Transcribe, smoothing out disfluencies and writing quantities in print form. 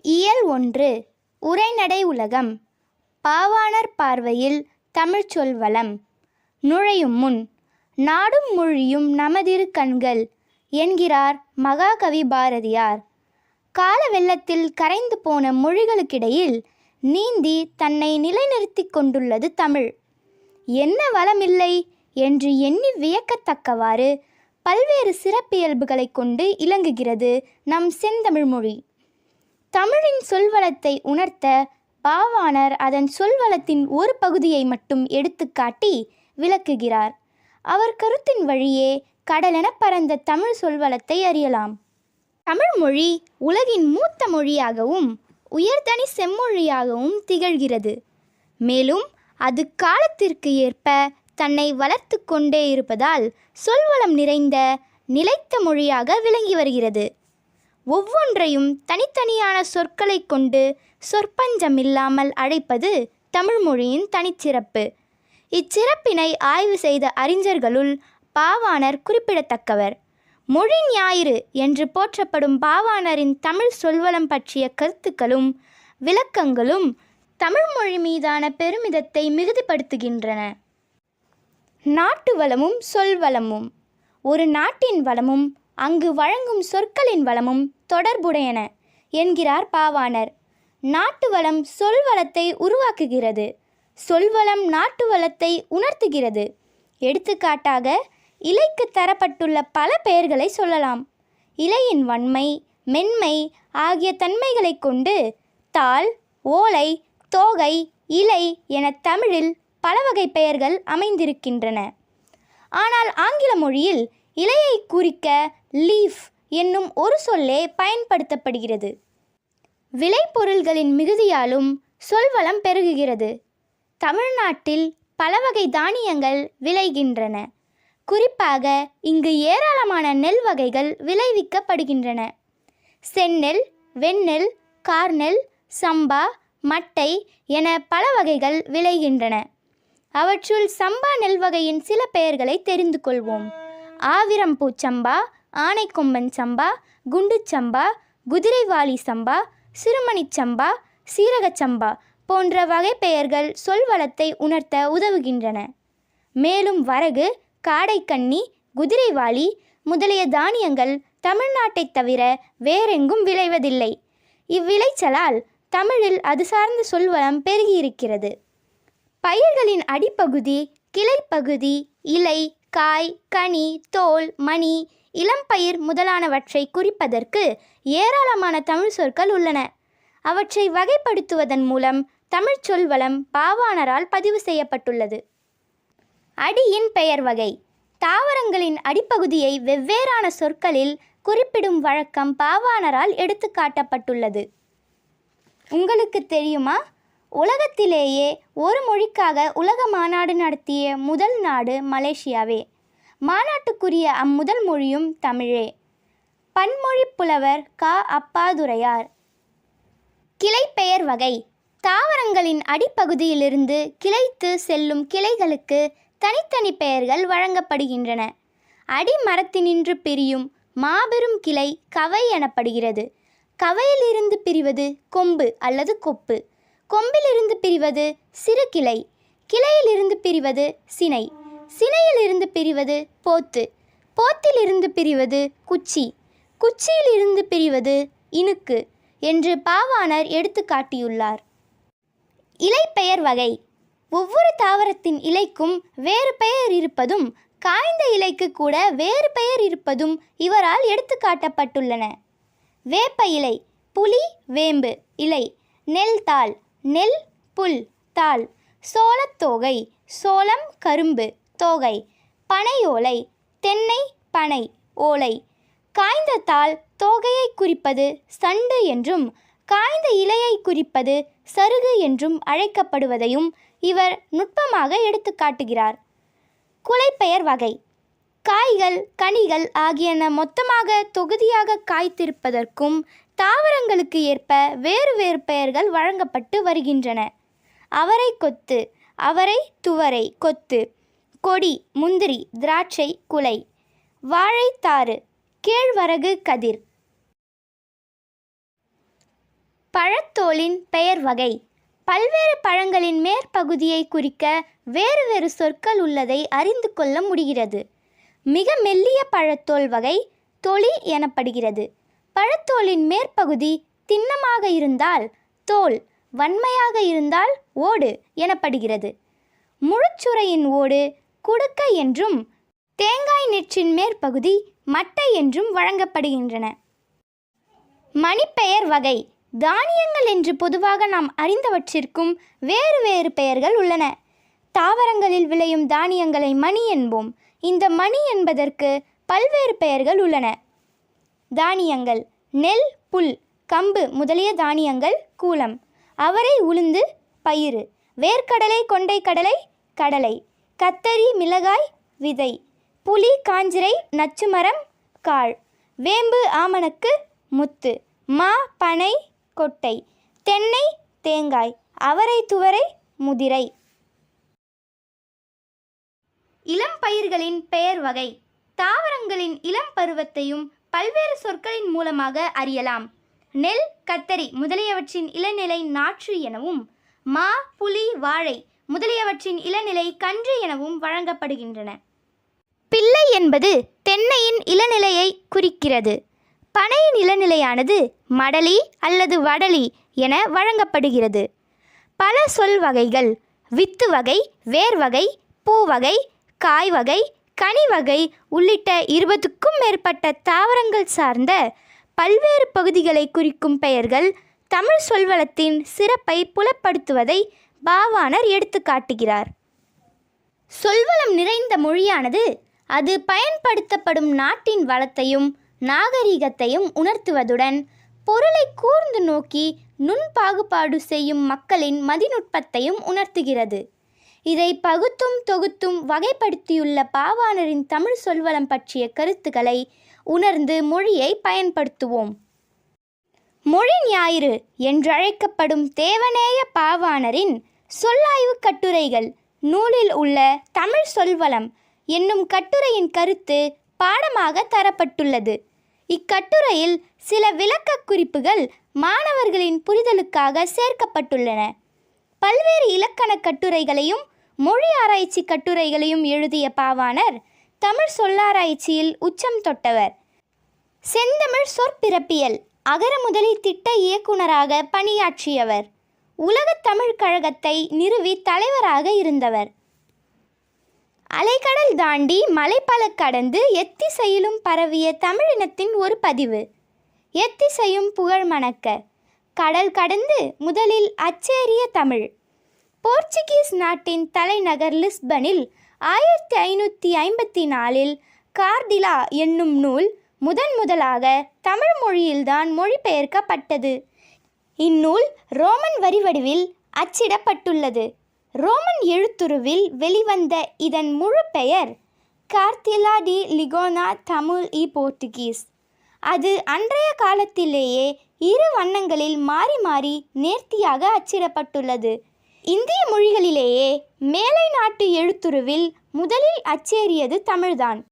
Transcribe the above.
இயல் 1 உரைநடை உலகம். பாவாணர் பார்வையில் தமிழ்ச் சொல்வளம். நுழையும் முன் நாடும் மொழியும் நமதிரு கண்கள் என்கிறார் மகாகவி பாரதியார். கால வெள்ளத்தில் கரைந்து போன மொழிகளுக்கிடையில் நீந்தி தன்னை நிலைநிறுத்தி கொண்டுள்ளது தமிழ். என்ன வளமில்லை என்று எண்ணி வியக்கத்தக்கவாறு பல்வேறு சிறப்பியல்புகளை கொண்டு இலங்குகிறது நம் செந்தமிழ் மொழி. தமிழின் சொல்வளத்தை உணர்த்த பாவாணர் அதன் சொல்வளத்தின் ஒரு பகுதியை மட்டும் எடுத்துக்காட்டி விளக்குகிறார். அவர் கருத்தின் வழியே கடலென பரந்த தமிழ் சொல்வளத்தை அறியலாம். தமிழ் மொழி உலகின் மூத்த மொழியாகவும் உயர்தனி செம்மொழியாகவும் திகழ்கிறது. மேலும் அது காலத்திற்கு ஏற்ப தன்னை வளர்த்து கொண்டே இருப்பதால் சொல்வளம் நிறைந்த நிலைத்த மொழியாக விளங்கி வருகிறது. ஒவ்வொன்றையும் தனித்தனியான சொற்களை கொண்டு சொற்பஞ்சம் இல்லாமல் அழைப்பது தமிழ் மொழியின் தனிச்சிறப்பு. இச்சிறப்பினை ஆய்வு செய்த அறிஞர்களுள் பாவாணர் குறிப்பிடத்தக்கவர். மொழி ஞாயிறு என்று போற்றப்படும் பாவாணரின் தமிழ் சொல்வளம் பற்றிய கருத்துக்களும் விளக்கங்களும் தமிழ் மொழி மீதான பெருமிதத்தை மிகுதிப்படுத்துகின்றன. நாட்டு வளமும் சொல்வளமும். ஒரு நாட்டின் வளமும் அங்கு வழங்கும் சொற்களின் வளமும் தொடர்புடையன என்கிறார் பாவாணர். நாட்டு வளம் சொல்வளத்தை உருவாக்குகிறது. சொல்வளம் நாட்டு வளத்தை உணர்த்துகிறது. எடுத்துக்காட்டாக இலைக்கு தரப்பட்டுள்ள பல பெயர்களை சொல்லலாம். இலையின் வன்மை, மென்மை ஆகிய தன்மைகளை கொண்டு தாள், ஓலை, தோகை, இலை என தமிழில் பல வகை பெயர்கள் அமைந்திருக்கின்றன. ஆனால் ஆங்கில மொழியில் இலையை குறிக்க லீஃப் என்னும் ஒரு சொல்லே பயன்படுத்தப்படுகிறது. விளைபொருள்களின் மிகுதியாலும் சொல்வளம் பெருகுகிறது. தமிழ்நாட்டில் பல வகை தானியங்கள் விளைகின்றன. குறிப்பாக இங்கு ஏராளமான நெல் வகைகள் விளைவிக்கப்படுகின்றன. செந்நெல், வெண்ணெல், கார்நெல், சம்பா, மட்டை என பல வகைகள் விளைகின்றன. அவற்றுள் சம்பா நெல் வகையின் சில பெயர்களை தெரிந்து கொள்வோம். ஆவிரம்பூ சம்பா, ஆனைக்கொம்பன் சம்பா, குண்டு சம்பா, குதிரைவாலி சம்பா, சிறுமணி சம்பா, சீரகச்சம்பா போன்ற வகை பெயர்கள் சொல்வளத்தை உணர்த்த உதவுகின்றன. மேலும் வரகு, காடைக்கன்னி, குதிரைவாலி முதலிய தானியங்கள் தமிழ்நாட்டை தவிர வேறெங்கும் விளைவதில்லை. இவ்விளைச்சலால் தமிழில் அது சார்ந்த சொல்வளம் பெருகியிருக்கிறது. பயிர்களின் அடிப்பகுதி, கிளைப்பகுதி, இலை, காய், கனி, தோல், மணி, இளம்பயிர் முதலானவற்றை குறிப்பதற்கு ஏராளமான தமிழ் சொற்கள் உள்ளன. அவற்றை வகைப்படுத்துவதன் மூலம் தமிழ்ச் சொல்வளம் பாவாணரால் பதிவு செய்யப்பட்டுள்ளது. அடியின் பெயர் வகை. தாவரங்களின் அடிப்பகுதியை வெவ்வேறான சொற்களில் குறிப்பிடும் வழக்கம் பாவாணரால் எடுத்து காட்டப்பட்டுள்ளது. உங்களுக்கு தெரியுமா? உலகத்திலேயே ஒரு மொழிக்காக உலக மாநாடு நடத்திய முதல் நாடு மலேசியாவே. மாநாட்டுக்குரிய அம்முதல் மொழியும் தமிழே. பன்மொழி புலவர் க. அப்பாதுரையார். கிளைப்பெயர் வகை. தாவரங்களின் அடிப்பகுதியிலிருந்து கிளைத்து செல்லும் கிளைகளுக்கு தனித்தனி பெயர்கள் வழங்கப்படுகின்றன. அடிமரத்தினின்று பிரியும் மாபெரும் கிளை கவை எனப்படுகிறது. கவையிலிருந்து பிரிவது கொம்பு அல்லது கொப்பு. கொம்பிலிருந்து பிரிவது சிறு கிளை. கிளையிலிருந்து பிரிவது சினை. சினையிலிருந்து பிரிவது போத்து. போத்திலிருந்து பிரிவது குச்சி. குச்சியிலிருந்து பிரிவது இனுக்கு என்று பாவாணர் எடுத்து காட்டியுள்ளார். இலைப்பெயர் வகை. ஒவ்வொரு தாவரத்தின் இலைக்கும் வேறு பெயர் இருப்பதும் காய்ந்த இலைக்கு கூட வேறு பெயர் இருப்பதும் இவரால் எடுத்து காட்டப்பட்டுள்ளன. வேப்ப இலை, புலி, வேம்பு இலை. நெல் தாள், நெல், புல், தாள். சோளத்தோகை, சோளம், கரும்பு, தோகை. பனையோலை, தென்னை, பனை, ஓலை. காய்ந்த தாள் தோகையை குறிப்பது சண்டு என்றும் காய்ந்த இலையை குறிப்பது சருகு என்றும் அழைக்கப்படுவதையும் இவர் நுட்பமாக எடுத்து காட்டுகிறார். குலைப்பெயர் வகை. காய்கள், கனிகள் ஆகியன மொத்தமாக தொகுதியாக காய்த்திருப்பதற்கும் தாவரங்களுக்கு ஏற்ப வேறு வேறு பெயர்கள் வழங்கப்பட்டு வருகின்றன. அவரை கொத்து, அவரை துவரை, கொத்து. கொடி, முந்திரி, திராட்சை, குலை. வாழைத்தாறு, கேழ்வரகு, கதிர். பழத்தோலின் பெயர் வகை. பல்வேறு பழங்களின் மேற்பகுதியை குறிக்க வேறு வேறு சொற்கள் உள்ளதை அறிந்து கொள்ள முடிகிறது. மிக மெல்லிய பழத்தோல் வகை தொளி எனப்படுகிறது. பழத்தோலின் மேற்பகுதி திண்ணமாக இருந்தால் தோல், வன்மையாக இருந்தால் ஓடு எனப்படுகிறது. முழுச்சுரையின் ஓடு குடுக்கை என்றும் தேங்காய் நெற்றின் மேற்பகுதி மட்டை என்றும் வழங்கப்படுகின்றன. மணிப்பெயர் வகை. தானியங்கள் என்று பொதுவாக நாம் அறிந்தவற்றிற்கும் வேறு வேறு பெயர்கள் உள்ளன. தாவரங்களில் விளையும் தானியங்களை மணி என்போம். இந்த மணி என்பதற்கு பல்வேறு பெயர்கள் உள்ளன. தானியங்கள்: நெல், புல், கம்பு முதலிய தானியங்கள் கூலம். அவரை, உளுந்து, பயிறு. வேர்க்கடலை, கொண்டை கடலை, கடலை. கத்தரி, மிளகாய், விதை. புளி, காஞ்சிரை, நச்சுமரம், காள். வேம்பு, ஆமணக்கு, முத்து. மா, பனை, கொட்டை. தென்னை, தேங்காய். அவரை, துவரை, முதிரை. இளம் பயிர்களின் பெயர் வகை. தாவரங்களின் இளம் பருவத்தையும் பல்வேறு சொற்களின் மூலமாக அறியலாம். நெல், கத்தரி முதலியவற்றின் இளநிலை நாற்று எனவும், மா, புலி, வாழை முதலியவற்றின் இளநிலை கன்று எனவும் வழங்கப்படுகின்றன. பிள்ளை என்பது தென்னையின் இளநிலையை குறிக்கிறது. பனையின் இளநிலையானது மடலி அல்லது வடலி என வழங்கப்படுகிறது. பல சொல் வகைகள்: வித்து வகை, வேர் வகை, பூ வகை, காய் வகை, கனி வகை உள்ளிட்ட 20க்கும் மேற்பட்ட தாவரங்கள் சார்ந்த பல்வேறு பகுதிகளை குறிக்கும் பெயர்கள் தமிழ் சொல்வளத்தின் சிறப்பை புலப்படுத்துவதை பாவாணர் எடுத்து காட்டுகிறார். சொல்வளம் நிறைந்த மொழியானது அது பயன்படுத்தப்படும் நாட்டின் வளத்தையும் நாகரிகத்தையும் உணர்த்துவதுடன் பொருளை கூர்ந்து நோக்கி நுண்பாகுபாடு செய்யும் மக்களின் மதிநுட்பத்தையும் உணர்த்துகிறது. இதை பகுத்தும் தொகுத்தும் வகைப்படுத்தியுள்ள பாவாணரின் தமிழ் சொல்வளம் பற்றிய கருத்துக்களை உணர்ந்து மொழியை பயன்படுத்துவோம். மொழி ஞாயிறு என்றழைக்கப்படும் தேவநேய பாவாணரின் சொல்லாய்வு கட்டுரைகள் நூலில் உள்ள தமிழ் சொல்வளம் என்னும் கட்டுரையின் கருத்து பாடமாக தரப்பட்டுள்ளது. இக்கட்டுரையில் சில விளக்க குறிப்புகள் மாணவர்களின் புரிதலுக்காக சேர்க்கப்பட்டுள்ளன. பல்வேறு இலக்கண கட்டுரைகளையும் மொழி ஆராய்ச்சி கட்டுரைகளையும் எழுதிய பாவாணர் தமிழ் சொல்லாராய்ச்சியில் உச்சம் தொட்டவர். செந்தமிழ் சொற்பிறப்பியல் அகர முதலி திட்ட இயக்குனராக பணியாற்றியவர். உலகத் தமிழ் கழகத்தை நிறுவி தலைவராக இருந்தவர். அலைக்கடல் தாண்டி மலைப்பல கடந்து எத்திசையிலும் பரவிய தமிழினத்தின் ஒரு பதிவு. எத்திசையும் புகழ் மணக்க கடல் கடந்து முதலில் அச்சேரிய தமிழ். போர்ச்சுகீஸ் நாட்டின் தலைநகர் லிஸ்பனில் 1554 கார்டிலா என்னும் நூல் முதலாக தமிழ் மொழியில்தான் மொழிபெயர்க்கப்பட்டது. இந்நூல் ரோமன் வரிவடிவில் அச்சிடப்பட்டுள்ளது. ரோமன் எழுத்துருவில் வெளிவந்த இதன் முழு பெயர் கார்டிலா டி லிகோனா தமிழ் இ போர்த்துகீஸ். அது அன்றைய காலத்திலேயே 2 வண்ணங்களில் மாறி மாறி நேர்த்தியாக அச்சிடப்பட்டுள்ளது. இந்திய மொழிகளிலேயே மேலை நாட்டு எழுத்துருவில் முதலில் அச்சேறியது தமிழ்தான்.